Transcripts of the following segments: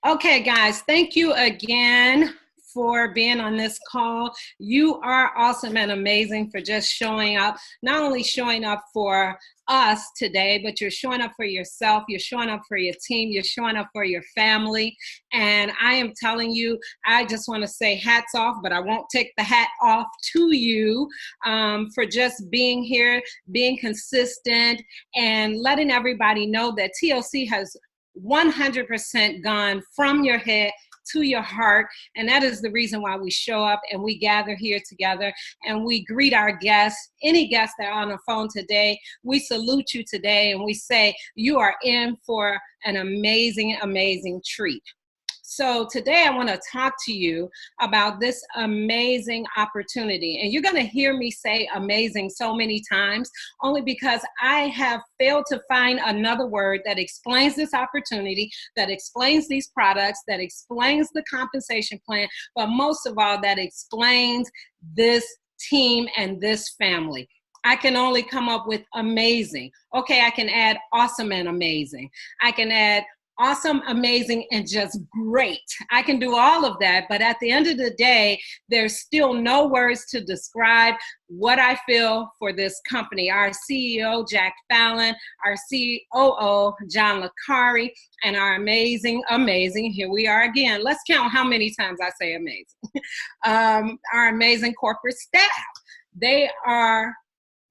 Okay, guys, thank you again for being on this call. You are awesome and amazing for just showing up, not only showing up for us today, but you're showing up for yourself, you're showing up for your team, you're showing up for your family. And I am telling you, I just want to say hats off, but I won't take the hat off to you for just being here, being consistent, and letting everybody know that TLC has 100% gone from your head to your heart. And that is the reason why we show up and we gather here together and we greet our guests, any guests that are on the phone today. We salute you today and we say you are in for an amazing, amazing treat. So today I want to talk to you about this amazing opportunity. And you're going to hear me say amazing so many times, only because I have failed to find another word that explains this opportunity, that explains these products, that explains the compensation plan, but most of all, that explains this team and this family. I can only come up with amazing. Okay, I can add awesome and amazing. I can add awesome, amazing, and just great. I can do all of that, but at the end of the day, there's still no words to describe what I feel for this company. Our CEO, Jack Fallon, our COO, John Licari, and our amazing, here we are again. Let's count how many times I say amazing. Our amazing corporate staff. They are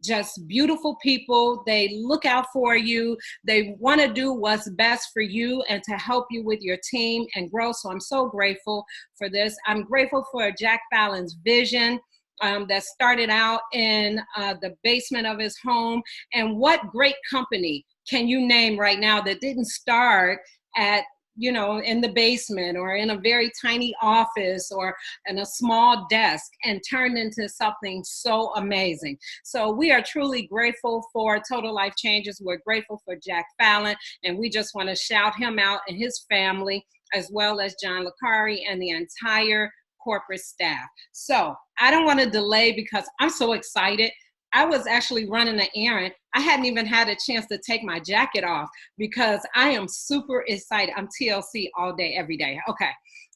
just beautiful people. They look out for you. They want to do what's best for you and to help you with your team and grow. So I'm so grateful for this. I'm grateful for Jack Fallon's vision that started out in the basement of his home. And what great company can you name right now that didn't start at in the basement or in a very tiny office or in a small desk and turned into something so amazing. So we are truly grateful for Total Life Changes. We're grateful for Jack Fallon, and we just want to shout him out and his family, as well as John Licari and the entire corporate staff. So I don't want to delay because I'm so excited. I was actually running an errand. I hadn't even had a chance to take my jacket off because I am super excited. I'm TLC all day, every day. Okay.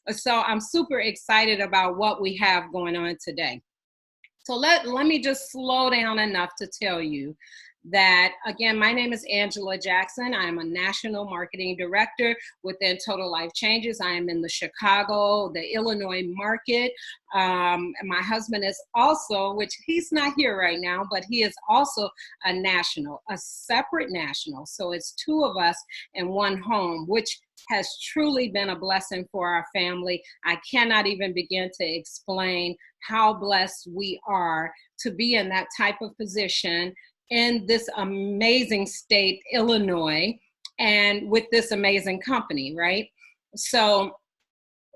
So I'm super excited about what we have going on today. So let me just slow down enough to tell you that, again, my name is Angela Jackson. I am a national marketing director within Total Life Changes. I am in the Chicago, the Illinois market. My husband is also, which he's not here right now, but he is also a national, a separate national. So it's two of us in one home, which has truly been a blessing for our family. I cannot even begin to explain how blessed we are to be in that type of position in this amazing state, Illinois, and with this amazing company, right? So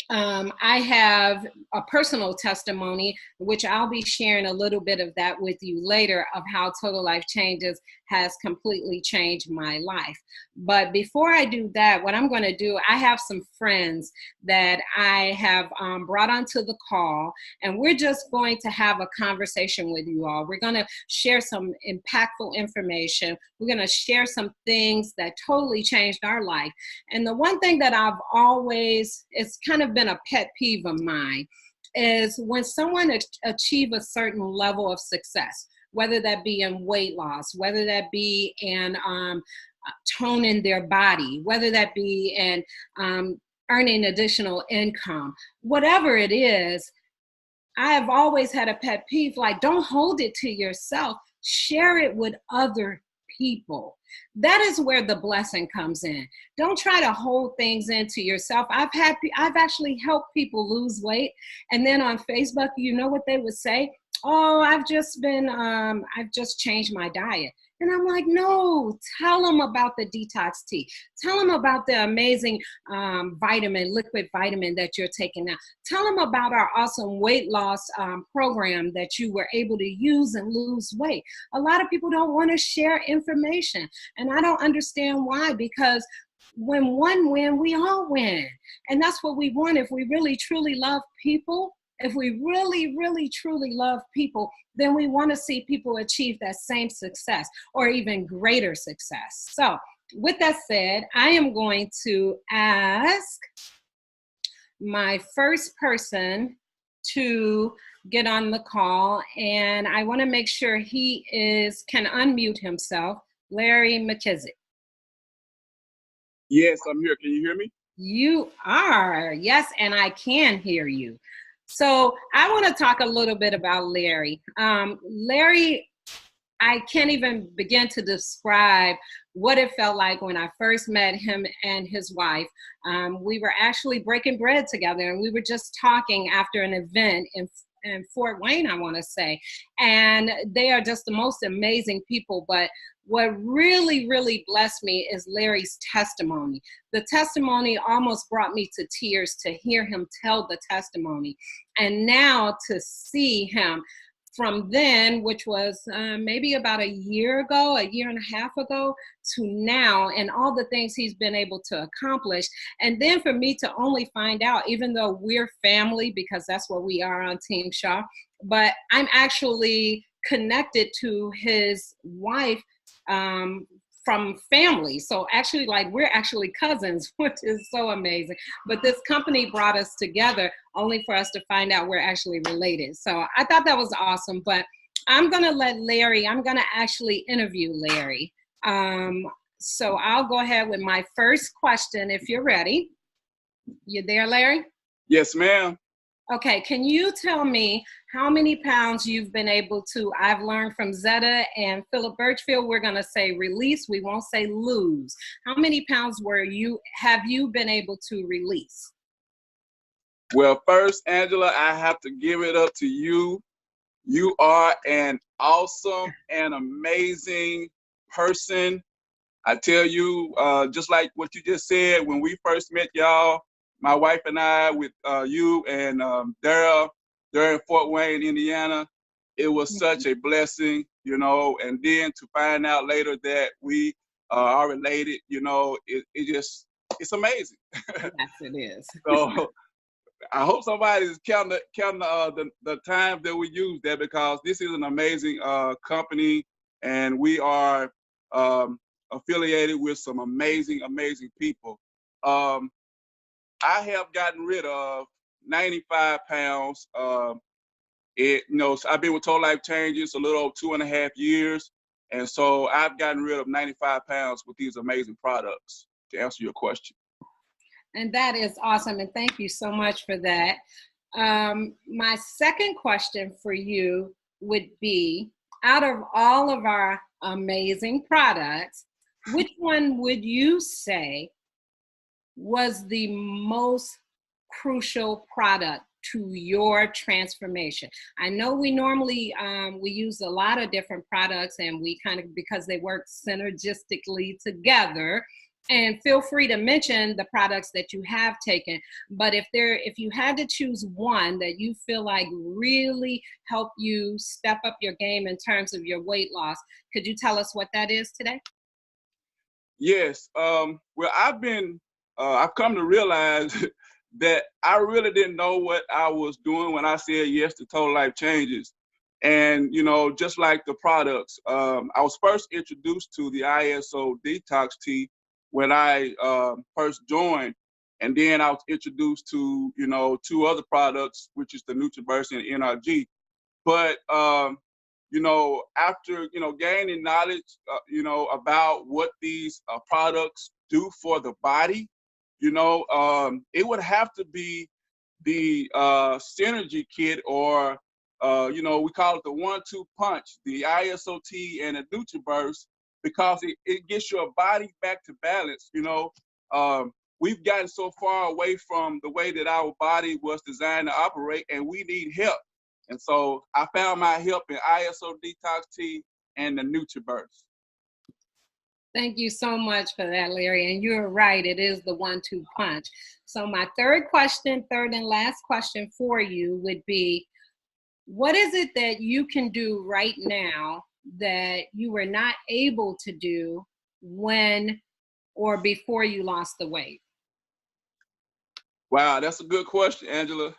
I have a personal testimony, which I'll be sharing a little bit of that with you later, of how Total Life Changes has completely changed my life. But before I do that, what I'm going to do, I have some friends that I have brought onto the call, and we're just going to have a conversation with you all. We're going to share some impactful information. We're going to share some things that totally changed our life. And the one thing that I've always, it's kind of been a pet peeve of mine, is when someone achieve a certain level of success, whether that be in weight loss, whether that be in toning their body, whether that be in earning additional income, whatever it is, I have always had a pet peeve, like, don't hold it to yourself, share it with other people. That is where the blessing comes in. Don't try to hold things into yourself. I've actually helped people lose weight, and then on Facebook, you know what they would say? Oh, I've just changed my diet. And I'm like, no, tell them about the detox tea. Tell them about the amazing liquid vitamin that you're taking now. Tell them about our awesome weight loss program that you were able to use and lose weight. A lot of people don't want to share information. And I don't understand why, because when one wins, we all win. And that's what we want. If we really, truly love people, if we really, really, truly love people, then we want to see people achieve that same success or even greater success. So with that said, I am going to ask my first person to get on the call, and I want to make sure he can unmute himself. Larry McKissick. Yes, I'm here. Can you hear me? You are, yes, and I can hear you. So I want to talk a little bit about Larry. Larry, I can't even begin to describe what it felt like when I first met him and his wife. We were actually breaking bread together, and we were just talking after an event in Fort Wayne, I want to say. And they are just the most amazing people. But what really, really blessed me is Larry's testimony. The testimony almost brought me to tears to hear him tell the testimony. And now to see him from then, which was maybe about a year and a half ago, to now, and all the things he's been able to accomplish. And then for me to only find out, even though we're family, because that's what we are on Team Shaw, but I'm actually connected to his wife from family. So actually, like, we're actually cousins, which is so amazing. But this company brought us together only for us to find out we're actually related. So I thought that was awesome. But I'm going to actually interview Larry. So I'll go ahead with my first question if you're ready. You there, Larry? Yes, ma'am. Okay, can you tell me how many pounds you've been able to, I've learned from Zetta and Philip Birchfield, we're gonna say release, we won't say lose. How many pounds have you been able to release? Well, first, Angela, I have to give it up to you. You are an awesome and amazing person. I tell you, just like what you just said, when we first met y'all, my wife and I, with you and Daryl, they're in Fort Wayne, Indiana. It was such a blessing, you know, and then to find out later that we are related, you know, it's amazing. Yes, it is. So I hope somebody's counting the time that we use that, because this is an amazing company, and we are affiliated with some amazing people. I have gotten rid of 95 pounds. So I've been with Total Life Changes a little over 2.5 years, and so I've gotten rid of 95 pounds with these amazing products. To answer your question. And that is awesome, and thank you so much for that. My second question for you would be, out of all of our amazing products, which one would you say was the most crucial product to your transformation? I know we normally we use a lot of different products, and we kind of, because they work synergistically together. And feel free to mention the products that you have taken. But if you had to choose one that you feel like really helped you step up your game in terms of your weight loss, could you tell us what that is today? Yes. Well, I've come to realize that I really didn't know what I was doing when I said yes to Total Life Changes. And, you know, just like the products, I was first introduced to the ISO Detox Tea when I first joined. And then I was introduced to, you know, 2 other products, which is the NutriBurst and NRG. But, you know, after, you know, gaining knowledge, you know, about what these products do for the body, you know, it would have to be the Synergy Kit, or, you know, we call it the 1-2 punch, the ISOT and the NutriBurst, because it gets your body back to balance. You know, we've gotten so far away from the way that our body was designed to operate, and we need help. And so I found my help in ISO Detox Tea and the NutriBurst. Thank you so much for that, Larry. And you're right, it is the 1-2 punch. So my third and last question for you would be, what is it that you can do right now that you were not able to do when or before you lost the weight? Wow, that's a good question, Angela.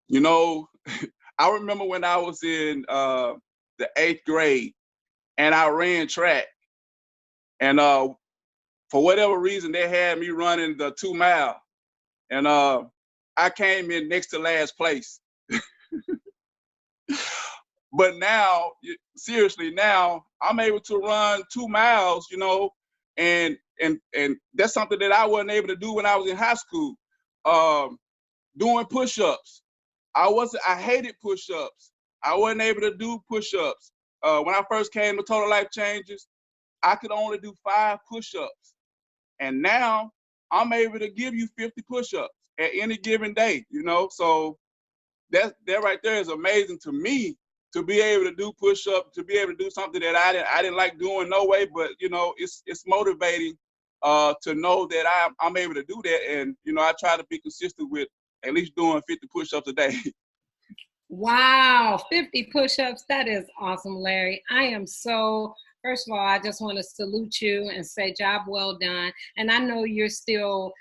You know, I remember when I was in the 8th grade and I ran track. And for whatever reason, they had me running the 2 mile. And I came in next to last place. But now, seriously, now I'm able to run 2 miles, you know, and that's something that I wasn't able to do when I was in high school. Doing push-ups. I hated push-ups. I wasn't able to do push-ups. When I first came to Total Life Changes, I could only do 5 push-ups. And now I'm able to give you 50 push-ups at any given day, you know? So that right there is amazing to me, to be able to do push-ups, to be able to do something that I didn't like doing no way, but you know, it's motivating to know that I'm able to do that. And you know, I try to be consistent with at least doing 50 push-ups a day. Wow, 50 push-ups. That is awesome, Larry. First of all, I just want to salute you and say job well done. And I know you're still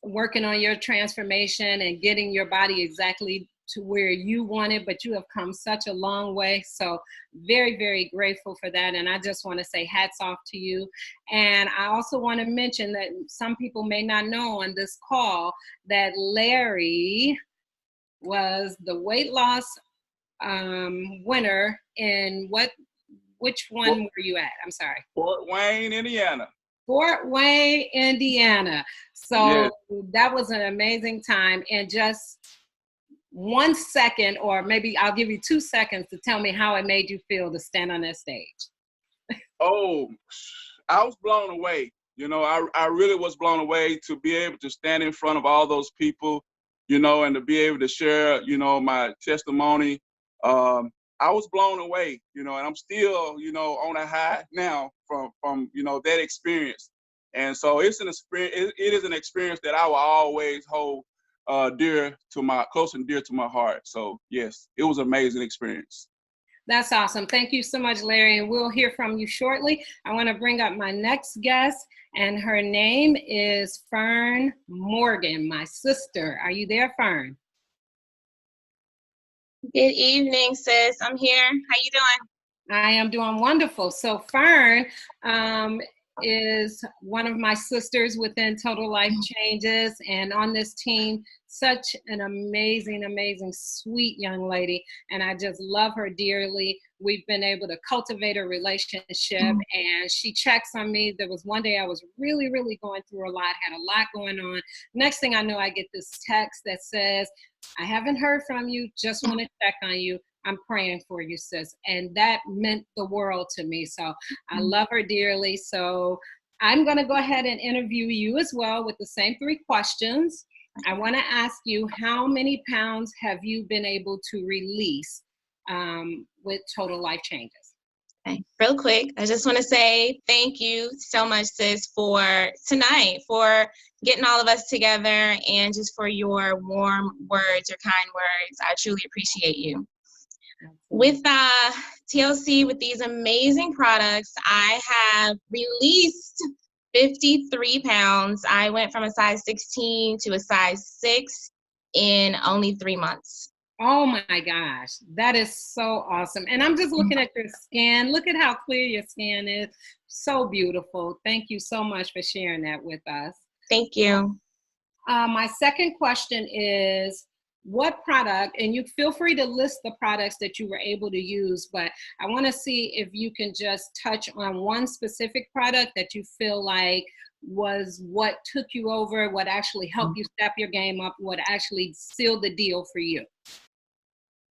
working on your transformation and getting your body exactly to where you want it, but you have come such a long way. So very, very grateful for that. And I just want to say hats off to you. And I also want to mention that some people may not know on this call that Larry was the weight loss winner in which one were you at? I'm sorry. Fort Wayne, Indiana. Fort Wayne, Indiana. So that was an amazing time. And just 1 second, or maybe I'll give you 2 seconds to tell me how it made you feel to stand on that stage. Oh, I was blown away. You know, I really was blown away to be able to stand in front of all those people, you know, and to be able to share, you know, my testimony. I was blown away, you know, and I'm still, you know, on a high now from you know, that experience. And so it's an experience. It is an experience that I will always hold close and dear to my heart. So yes, it was an amazing experience. That's awesome. Thank you so much, Larry, and we'll hear from you shortly. I want to bring up my next guest, and her name is Fern Morgan, my sister. Are you there, Fern? Good evening, sis. I'm here. How you doing? I am doing wonderful. So Fern is one of my sisters within Total Life Changes, and on this team, such an amazing, amazing, sweet young lady, and I just love her dearly. We've been able to cultivate a relationship, and she checks on me. There was one day I was really, really going through a lot, had a lot going on. Next thing I know, I get this text that says, I haven't heard from you, just want to check on you. I'm praying for you, sis. And that meant the world to me. So I love her dearly. So I'm going to go ahead and interview you as well with the same 3 questions. I want to ask you, how many pounds have you been able to release with Total Life Changes? Okay. Real quick, I just want to say thank you so much, sis, for tonight, for getting all of us together, and just for your warm words, your kind words. I truly appreciate you. With TLC, with these amazing products, I have released 53 pounds. I went from a size 16 to a size 6 in only 3 months. Oh my gosh, that is so awesome. And I'm just looking at your skin. Look at how clear your skin is. So beautiful. Thank you so much for sharing that with us. Thank you. My second question is, what product, and you feel free to list the products that you were able to use, but I want to see if you can just touch on one specific product that you feel like was what took you over, what actually helped you step your game up, what actually sealed the deal for you.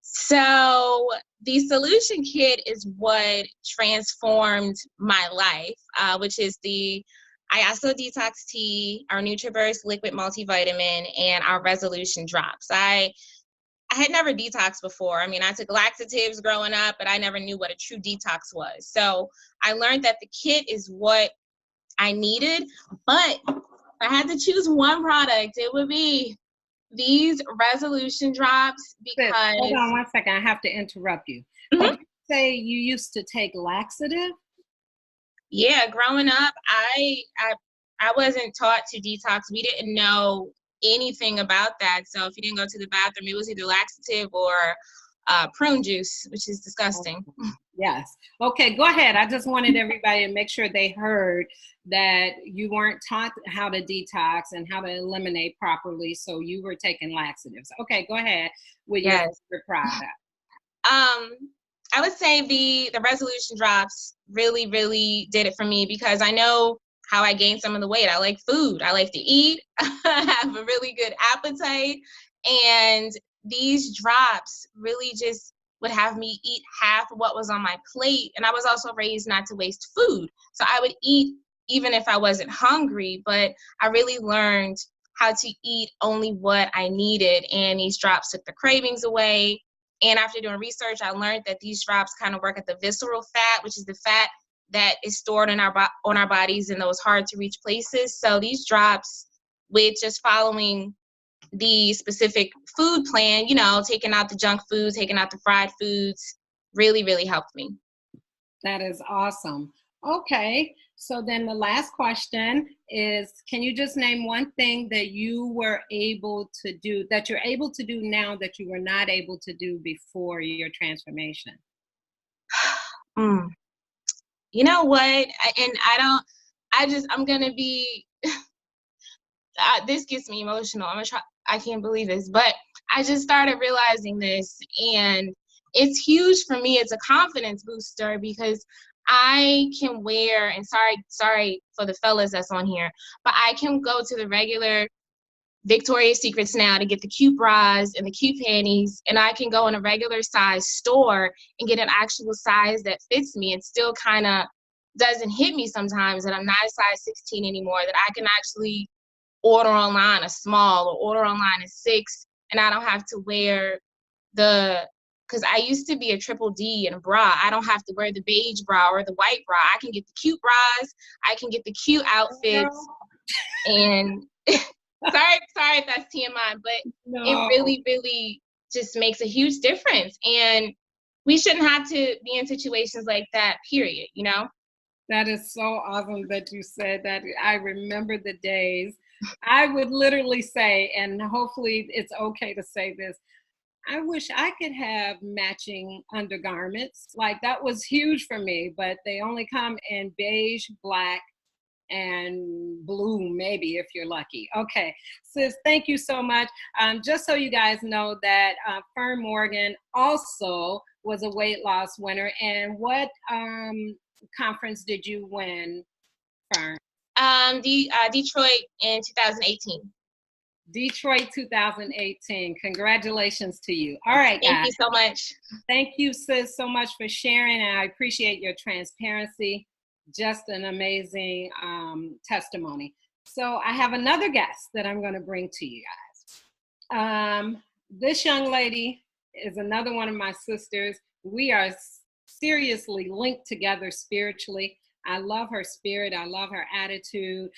So the solution kit is what transformed my life, which is the IASO Detox Tea, our NutriBurst Liquid Multivitamin, and our Resolution Drops. I had never detoxed before. I mean, I took laxatives growing up, but I never knew what a true detox was. So I learned that the kit is what I needed, but if I had to choose one product, it would be these Resolution Drops, because... Hold on 1 second, I have to interrupt you. Did you say you used to take laxative? Yeah, growing up, I wasn't taught to detox. We didn't know anything about that. So if you didn't go to the bathroom, it was either laxative or prune juice, which is disgusting. Yes. Okay, go ahead. I just wanted everybody to make sure they heard that you weren't taught how to detox and how to eliminate properly, so you were taking laxatives. Okay, go ahead with your Yes. favorite product. I would say the resolution drops really, really did it for me, because I know how I gained some of the weight. I like food. I like to eat. I have a really good appetite. And these drops really just would have me eat half of what was on my plate. And I was also raised not to waste food. So I would eat even if I wasn't hungry, but I really learned how to eat only what I needed. And these drops took the cravings away. And after doing research, I learned that these drops kind of work at the visceral fat, which is the fat that is stored in on our bodies in those hard to reach places. So these drops, with just following the specific food plan, you know, taking out the junk foods, taking out the fried foods, really, really helped me. That is awesome. Okay, so then the last question is, can you just name one thing that you were able to do, that you're able to do now that you were not able to do before your transformation? You know what? I'm going to be, this gets me emotional. I can't believe this, but I just started realizing this, and it's huge for me. It's a confidence booster, because I can wear, and sorry for the fellas that's on here, but I can go to the regular Victoria's Secrets now to get the cute bras and the cute panties, and I can go in a regular size store and get an actual size that fits me. It still kind of doesn't hit me sometimes that I'm not a size 16 anymore, that I can actually order online a small or order online a 6, and I don't have to wear because I used to be a triple D in a bra. I don't have to wear the beige bra or the white bra. I can get the cute bras. I can get the cute outfits. And sorry if that's TMI, but No. it really, really just makes a huge difference. And we shouldn't have to be in situations like that, period, you know? That is so awesome that you said that. I remember the days. I would literally say, and hopefully it's okay to say this, I wish I could have matching undergarments. Like, that was huge for me, but they only come in beige, black, and blue, maybe, if you're lucky. Okay, sis, thank you so much. Just so you guys know that Fern Morgan also was a weight loss winner. And what conference did you win, Fern? Detroit in 2018. Detroit 2018. Congratulations to you. All right, guys. Thank you so much. Thank you, sis, so much for sharing, and I appreciate your transparency. Just an amazing testimony. So I have another guest that I'm going to bring to you guys. This young lady is another one of my sisters. We are seriously linked together spiritually. I love her spirit. I love her attitude.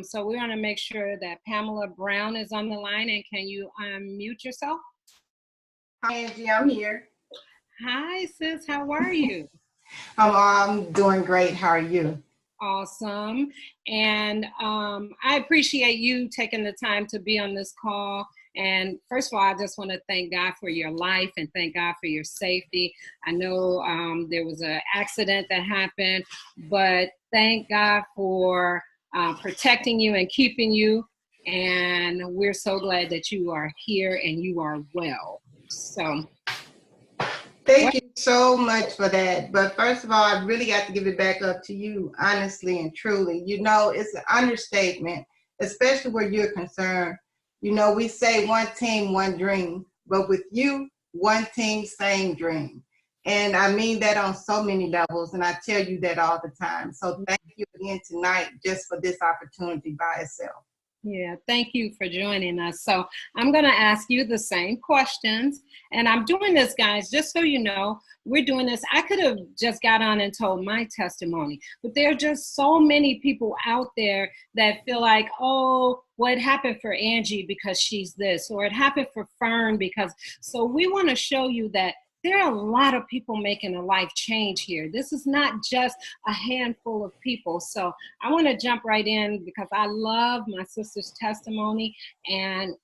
So we want to make sure that Pamela Brown is on the line. And can you mute yourself? Hi, Angie. I'm here. Hi, sis. How are you? I'm doing great. How are you? Awesome. And I appreciate you taking the time to be on this call. And first of all, I just want to thank God for your life and thank God for your safety. I know there was an accident that happened, but thank God for protecting you and keeping you. And we're so glad that you are here and you are well. So thank you so much for that. But first of all, I really got to give it back up to you, honestly and truly. You know, it's an understatement, especially where you're concerned. You know, we say one team, one dream, but with you, one team, same dream. And I mean that on so many levels, and I tell you that all the time. So thank you again tonight just for this opportunity by itself. Yeah, thank you for joining us. So I'm going to ask you the same questions. And I'm doing this, guys, just so you know, we're doing this. I could have just got on and told my testimony, but there are just so many people out there that feel like, oh, well, it happened for Angie because she's this, or it happened for Fern because, so we want to show you that there are a lot of people making a life change here. This is not just a handful of people. So I want to jump right in because I love my sister's testimony. And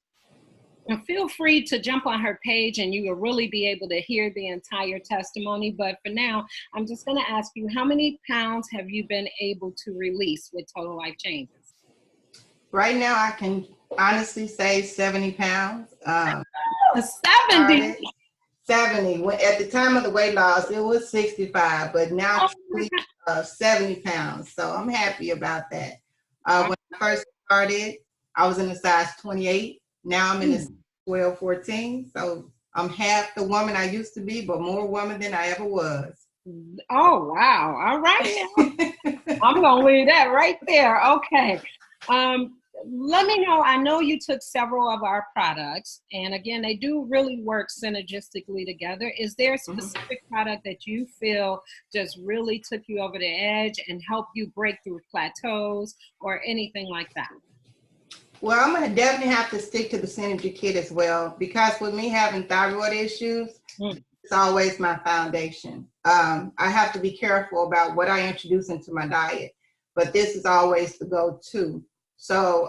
And feel free to jump on her page and you will really be able to hear the entire testimony. But for now, I'm just going to ask you, how many pounds have you been able to release with Total Life Changes? Right now, I can honestly say 70 pounds. 70? 70. At the time of the weight loss, it was 65, but now truly 70 pounds. So I'm happy about that. When I first started, I was in a size 28. Now I'm in a 12, 14. So I'm half the woman I used to be, but more woman than I ever was. Oh, wow. All right. I'm going to leave that right there. Okay. Let me know. I know you took several of our products, and again, they do really work synergistically together. Is there a specific product that you feel just really took you over the edge and helped you break through plateaus or anything like that? Well, I'm going to definitely have to stick to the Synergy Kit as well, because with me having thyroid issues, it's always my foundation. I have to be careful about what I introduce into my diet, but this is always the go-to. So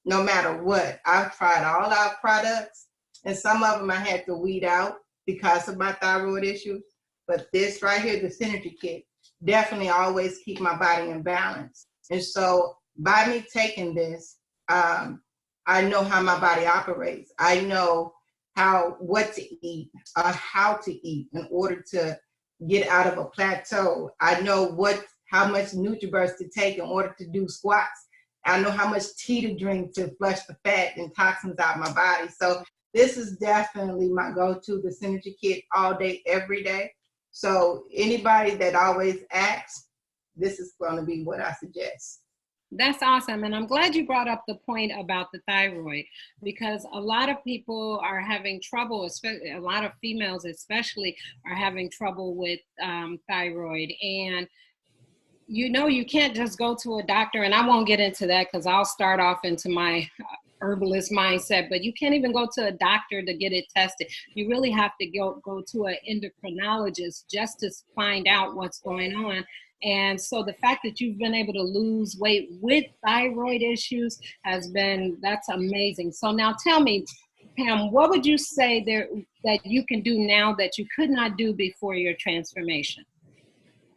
no matter what, I've tried all our products, and some of them I had to weed out because of my thyroid issues. But this right here, the Synergy Kit, definitely always keep my body in balance. And so by me taking this, I know how my body operates. I know what to eat, how to eat in order to get out of a plateau. I know how much NutriBurst to take in order to do squats. I know how much tea to drink to flush the fat and toxins out of my body. So this is definitely my go-to, the Synergy Kit, all day, every day. So anybody that always asks, this is going to be what I suggest. That's awesome. And I'm glad you brought up the point about the thyroid, because a lot of people are having trouble, especially a lot of females especially are having trouble with thyroid. And you can't just go to a doctor, and I won't get into that because I'll start off into my herbalist mindset, but you can't even go to a doctor to get it tested. You really have to go to an endocrinologist just to find out what's going on. And so the fact that you've been able to lose weight with thyroid issues that's amazing. So now tell me, Pam, what would you say that you can do now that you could not do before your transformation?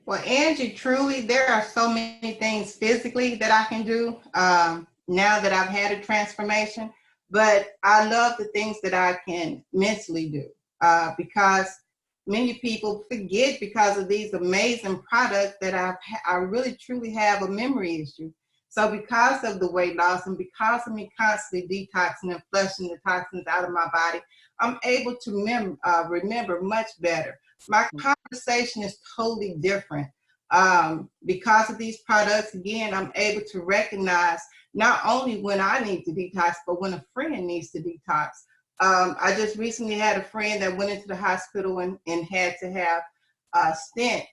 Well, Angie, truly, there are so many things physically that I can do now that I've had a transformation, but I love the things that I can mentally do because many people forget, because of these amazing products, that I really truly have a memory issue. So because of the weight loss and because of me constantly detoxing and flushing the toxins out of my body, I'm able to remember much better. My conversation is totally different. Because of these products, again, I'm able to recognize not only when I need to detox, but when a friend needs to detox. I just recently had a friend that went into the hospital and had to have a stent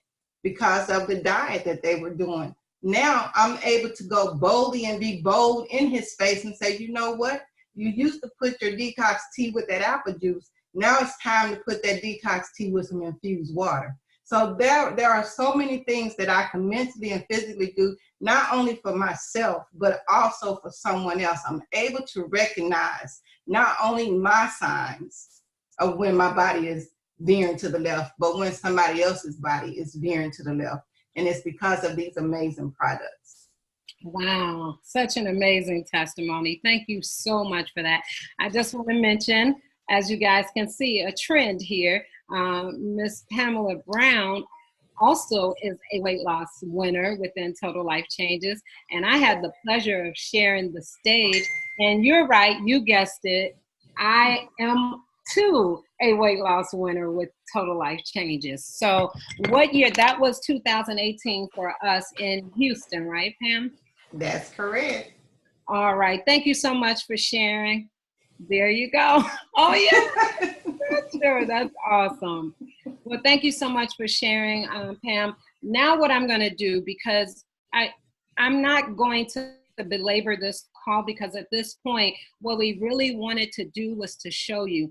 because of the diet that they were doing. Now I'm able to go boldly and be bold in his face and say, you know what? You used to put your detox tea with that apple juice. Now it's time to put that detox tea with some infused water. So there are so many things that I can mentally and physically do, not only for myself, but also for someone else. I'm able to recognize not only my signs of when my body is veering to the left, but when somebody else's body is veering to the left. And it's because of these amazing products. Wow, such an amazing testimony. Thank you so much for that. I just want to mention, as you guys can see, a trend here. Miss Pamela Brown also is a weight loss winner within Total Life Changes. And I had the pleasure of sharing the stage. And you're right, you guessed it. I am too a weight loss winner with Total Life Changes. So what year? That was 2018 for us in Houston, right, Pam? That's correct. All right. Thank you so much for sharing. There you go. Oh, yeah. Sure. That's awesome. Well, thank you so much for sharing, Pam. Now what I'm going to do, because I'm not going to belabor this call, because at this point, what we really wanted to do was to show you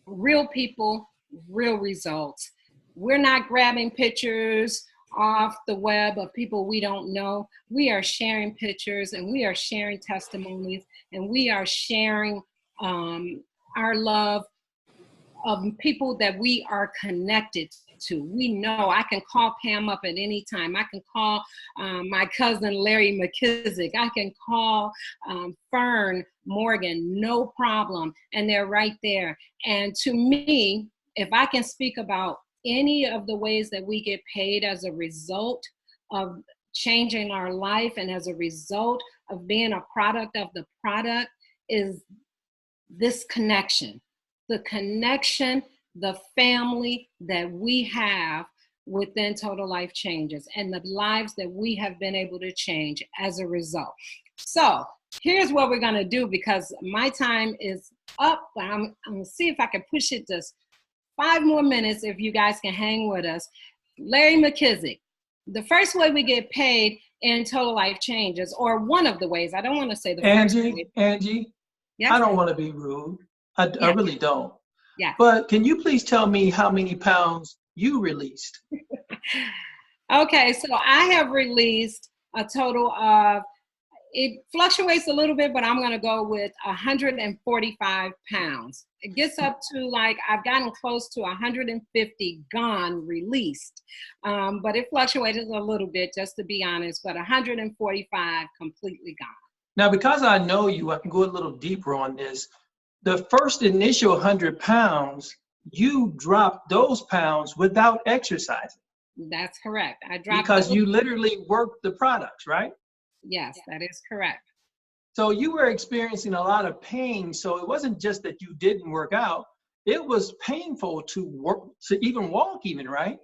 real people, real results. We're not grabbing pictures off the web of people we don't know. We are sharing pictures, and we are sharing testimonies, and we are sharing our love of people that we are connected to. We know I can call Pam up at any time. I can call my cousin Larry McKissick. I can call Fern Morgan, no problem. And they're right there. And to me, if I can speak about any of the ways that we get paid as a result of changing our life and as a result of being a product of the product, is this connection. The connection, the family that we have within Total Life Changes, and the lives that we have been able to change as a result. So here's what we're going to do, because my time is up. I'm going to see if I can push it just 5 more minutes if you guys can hang with us. Larry McKissick, the first way we get paid in Total Life Changes, or one of the ways, I don't want to say the first way. Angie, Yes? I don't want to be rude. I really don't. Yeah. But can you please tell me how many pounds you released? Okay, so I have released a total of, it fluctuates a little bit, but I'm going to go with 145 pounds. It gets up to, like, I've gotten close to 150 gone, released. But it fluctuated a little bit, just to be honest, but 145 completely gone. Now, because I know you, I can go a little deeper on this. The first initial 100 pounds, you dropped those pounds without exercising. That's correct. I dropped because you literally worked the products, right? Yes, that is correct. So you were experiencing a lot of pain. So it wasn't just that you didn't work out. It was painful to work, to even walk even, right?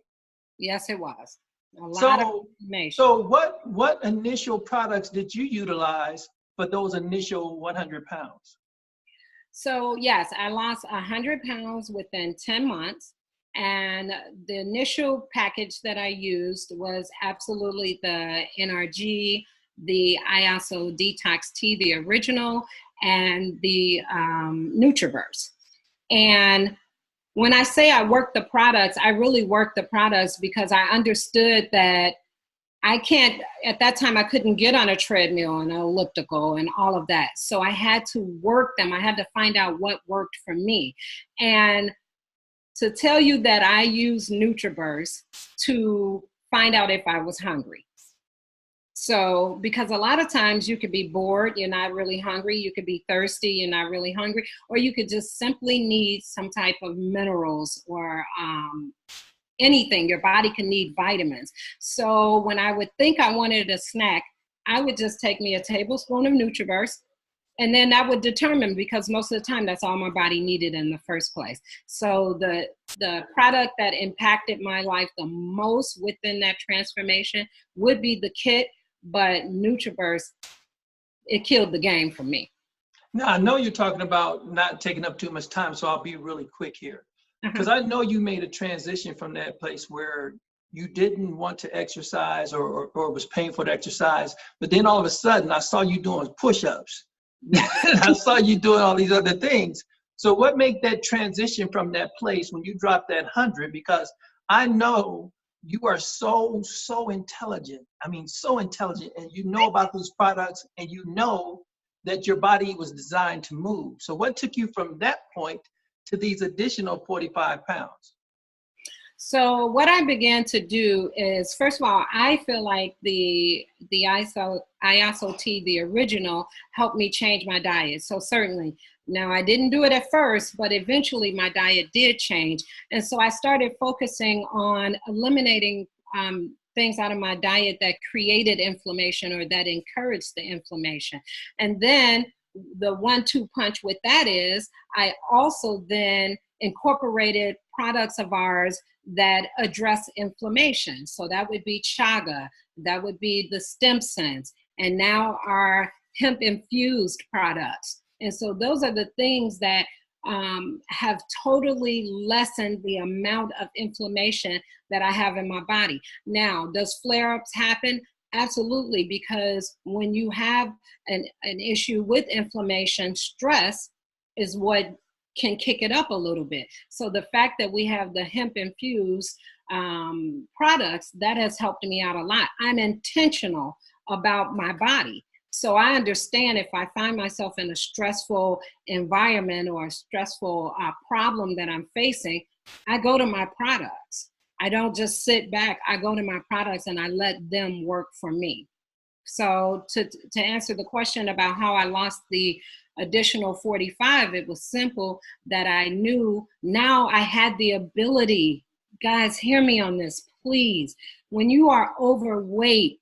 Yes, it was. A lot of information. So what initial products did you utilize for those initial 100 pounds? So yes, I lost 100 pounds within 10 months. And the initial package that I used was absolutely the NRG, the ISO Detox T, the original, and the Nutraverse. And when I say I worked the products, I really worked the products because I understood that I can't, at that time, I couldn't get on a treadmill and an elliptical and all of that. So I had to work them. I had to find out what worked for me. And to tell you that I used Nutraverse to find out if I was hungry. So, because a lot of times you could be bored, you're not really hungry. You could be thirsty, you're not really hungry. Or you could just simply need some type of minerals or anything. Your body can need vitamins. So when I would think I wanted a snack, I would just take me a tablespoon of Nutraverse, and then that would determine, because most of the time that's all my body needed in the first place. So the product that impacted my life the most within that transformation would be the kit, but Nutraverse, it killed the game for me. Now, I know you're talking about not taking up too much time, so I'll be really quick here. Because I know you made a transition from that place where you didn't want to exercise or it was painful to exercise, but then all of a sudden I saw you doing push-ups. I saw you doing all these other things. So what made that transition from that place when you dropped that 100? Because I know you are so intelligent. I mean, so intelligent, and you know about these products, and you know that your body was designed to move. So what took you from that point to these additional 45 pounds? So what I began to do is, first of all, I feel like the ISO T, the original, helped me change my diet. So certainly, now I didn't do it at first, but eventually my diet did change. And so I started focusing on eliminating things out of my diet that created inflammation or that encouraged the inflammation. And then the 1-2 punch with that is I also then incorporated products of ours that address inflammation. So that would be chaga, that would be the stem cells, and now our hemp infused products. And so those are the things that have totally lessened the amount of inflammation that I have in my body. Now, does flare-ups happen? Absolutely, because when you have an issue with inflammation, stress is what can kick it up a little bit. So the fact that we have the hemp infused products, that has helped me out a lot. I'm intentional about my body. So I understand if I find myself in a stressful environment or a stressful problem that I'm facing, I go to my products. I don't just sit back. I go to my products and I let them work for me. So to answer the question about how I lost the additional 45, it was simple that I knew now I had the ability. Guys, hear me on this, please. When you are overweight,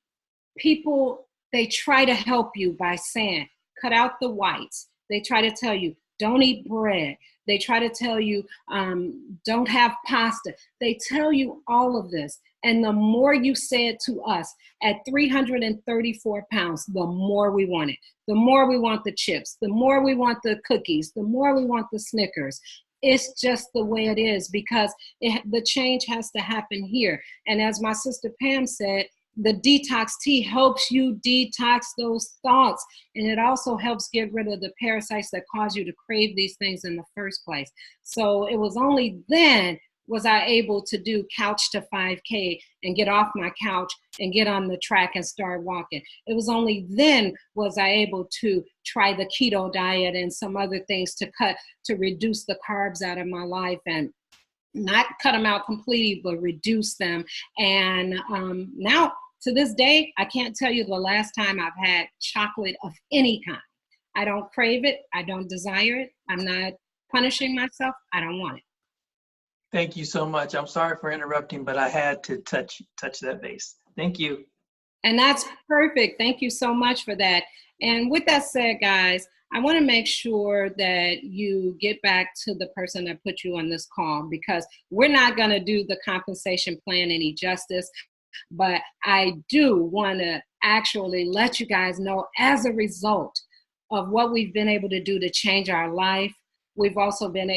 people, they try to help you by saying, cut out the whites. They try to tell you, don't eat bread. They try to tell you, don't have pasta. They tell you all of this. And the more you say it to us, at 334 pounds, the more we want it. The more we want the chips, the more we want the cookies, the more we want the Snickers. It's just the way it is, because the change has to happen here. And as my sister Pam said, the detox tea helps you detox those thoughts. And it also helps get rid of the parasites that cause you to crave these things in the first place. So it was only then was I able to do Couch to 5K and get off my couch and get on the track and start walking. It was only then was I able to try the keto diet and some other things to reduce the carbs out of my life, and not cut them out completely, but reduce them. And now to this day, I can't tell you the last time I've had chocolate of any kind. I don't crave it. I don't desire it. I'm not punishing myself. I don't want it. Thank you so much. I'm sorry for interrupting, but I had to touch that base. Thank you. And that's perfect. Thank you so much for that. And with that said, guys, I want to make sure that you get back to the person that put you on this call, because we're not going to do the compensation plan any justice. But I do want to actually let you guys know, as a result of what we've been able to do to change our life, we've also been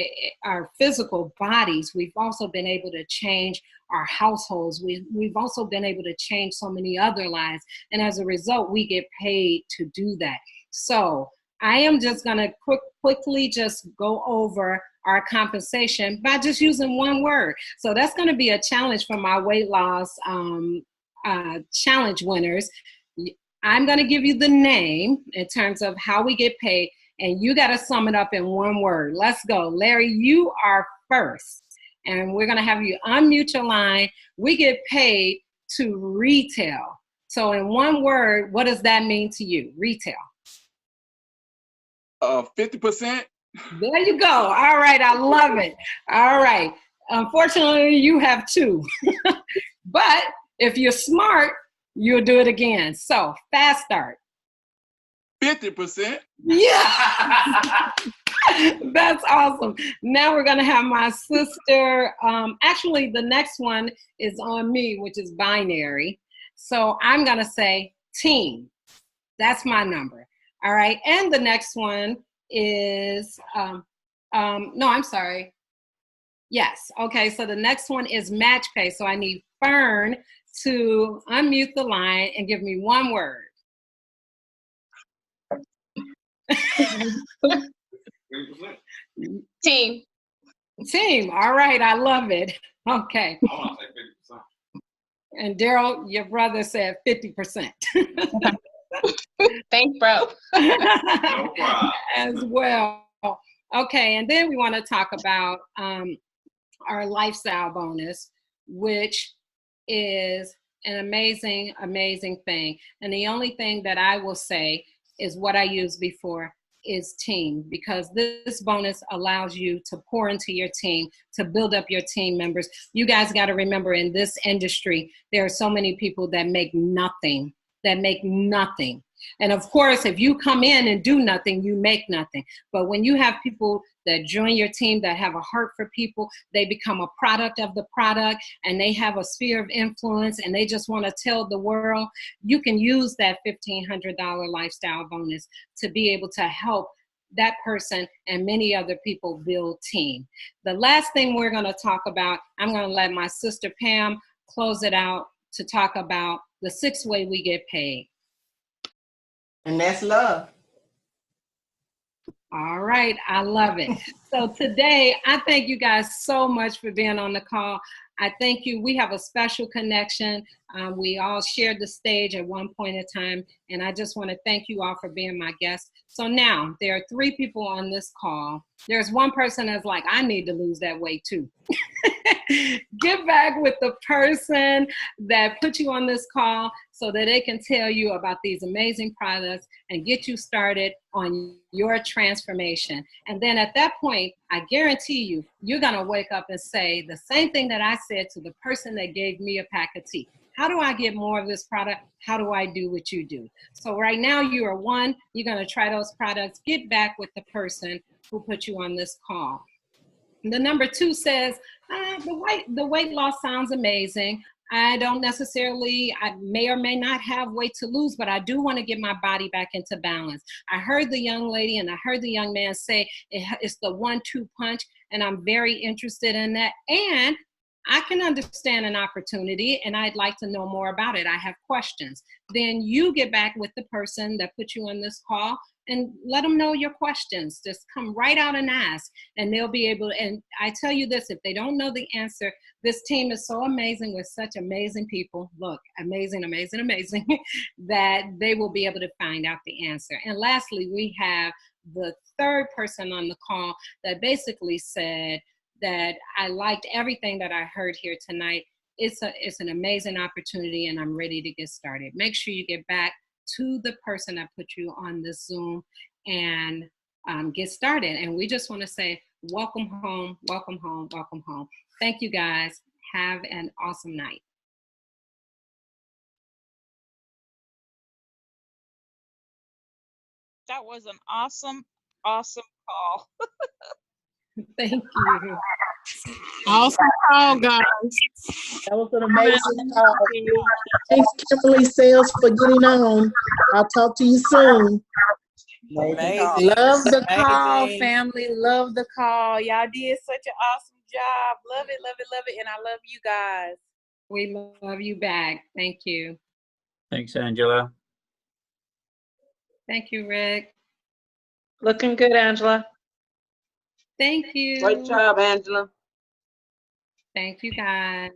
our physical bodies. We've also been able to change our households. We've also been able to change so many other lives. And as a result, we get paid to do that. So I am just going to quickly just go over our compensation by just using one word. So that's going to be a challenge for my weight loss challenge winners. I'm going to give you the name in terms of how we get paid, and you got to sum it up in one word. Let's go. Larry, you are first, and we're going to have you unmute your line. We get paid to retail. So in one word, what does that mean to you? Retail. 50%. There you go. All right. I love it. All right. Unfortunately, you have two. But if you're smart, you'll do it again. So fast start. 50%. Yeah. That's awesome. Now we're going to have my sister. Actually, the next one is on me, which is binary. So I'm going to say team. That's my number. All right. And the next one is, no, I'm sorry. Yes. Okay. So the next one is match pay. So I need Fern to unmute the line and give me one word. Team. Team. All right. I love it. Okay. I want to say 50%. And Daryl, your brother said 50%. Thanks, bro. No problem. As well. Okay. And then we want to talk about our lifestyle bonus, which is an amazing, amazing thing. And the only thing that I will say is what I used before is team, because this bonus allows you to pour into your team, to build up your team members. You guys got to remember, in this industry, there are so many people that make nothing. And of course, if you come in and do nothing, you make nothing. But when you have people that join your team that have a heart for people, they become a product of the product, and they have a sphere of influence, and they just want to tell the world, you can use that $1,500 lifestyle bonus to be able to help that person and many other people build team. The last thing we're going to talk about, I'm going to let my sister Pam close it out to talk about the 6th way we get paid. And that's love. All right. I love it. So today, I thank you guys so much for being on the call. I thank you. We have a special connection. We all shared the stage at one point in time, and I just want to thank you all for being my guests. So now there are 3 people on this call. There's one person that's like, I need to lose that weight too. Get back with the person that put you on this call so that they can tell you about these amazing products and get you started on your transformation. And then at that point, I guarantee you, you're going to wake up and say the same thing that I said to the person that gave me a pack of tea. How do I get more of this product? How do I do what you do? So right now you are 1, you're going to try those products, get back with the person who put you on this call. The number 2 says, the weight loss sounds amazing. I don't necessarily, I may or may not have weight to lose, but I do want to get my body back into balance. I heard the young lady and I heard the young man say it's the 1-2 punch, and I'm very interested in that. And I can understand an opportunity and I'd like to know more about it. I have questions. Then you get back with the person that put you on this call and let them know your questions. Just come right out and ask, and they'll be able to, and I tell you this, if they don't know the answer, this team is so amazing with such amazing people. Look, amazing, amazing, amazing, that they will be able to find out the answer. And lastly, we have the 3rd person on the call that basically said that I liked everything that I heard here tonight. It's an amazing opportunity and I'm ready to get started. Make sure you get back to the person that put you on this Zoom and get started. And we just want to say, welcome home, welcome home, welcome home. Thank you guys. Have an awesome night. That was an awesome, awesome call. Thank you. Awesome call, guys. That was an amazing call. Thanks, Kimberly Sales, for getting on. I'll talk to you soon. Amazing. Love the call, family. Love the call. Y'all did such an awesome job. Love it, love it, love it. And I love you guys. We love you back. Thank you. Thanks, Angela. Thank you, Rick. Looking good, Angela. Thank you. Great job, Angela. Thank you, guys.